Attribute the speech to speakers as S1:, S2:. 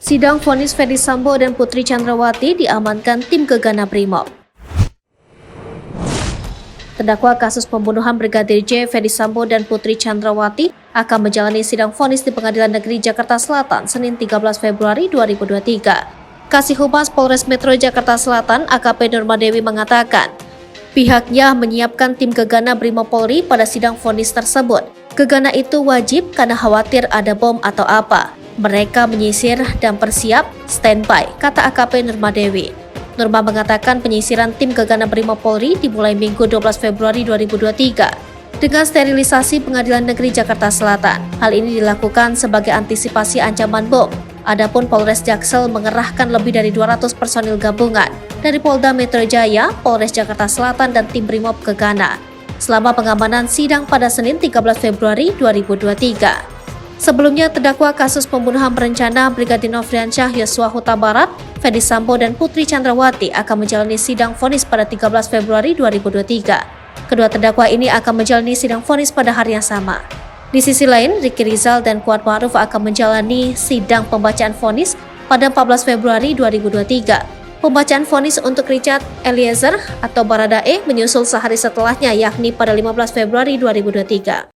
S1: Sidang vonis Ferdy Sambo dan Putri Chandrawati diamankan tim Gegana Brimob. Terdakwa kasus pembunuhan Brigadir J, Ferdy Sambo dan Putri Chandrawati akan menjalani sidang vonis di Pengadilan Negeri Jakarta Selatan Senin 13 Februari 2023. Kasih Humas Polres Metro Jakarta Selatan AKP Nurmadewi mengatakan, pihaknya menyiapkan tim Gegana Brimob Polri pada sidang vonis tersebut. Gegana itu wajib karena khawatir ada bom atau apa. Mereka menyisir dan bersiap standby, kata AKP Nurmadewi. Nurma mengatakan penyisiran tim Gegana Brimob Polri dimulai Minggu 12 Februari 2023 dengan sterilisasi Pengadilan Negeri Jakarta Selatan. Hal ini dilakukan sebagai antisipasi ancaman bom. Adapun Polres Jaksel mengerahkan lebih dari 200 personil gabungan dari Polda Metro Jaya, Polres Jakarta Selatan, dan tim Brimob Gegana selama pengamanan sidang pada Senin 13 Februari 2023. Sebelumnya, terdakwa kasus pembunuhan berencana Brigadir Nofriansyah Yosua Huta Barat, Ferdy Sambo dan Putri Chandrawati akan menjalani sidang vonis pada 13 Februari 2023. Kedua terdakwa ini akan menjalani sidang vonis pada hari yang sama. Di sisi lain, Ricky Rizal dan Kuat Ma'ruf akan menjalani sidang pembacaan vonis pada 14 Februari 2023. Pembacaan vonis untuk Richard Eliezer atau Baradae menyusul sehari setelahnya, yakni pada 15 Februari 2023.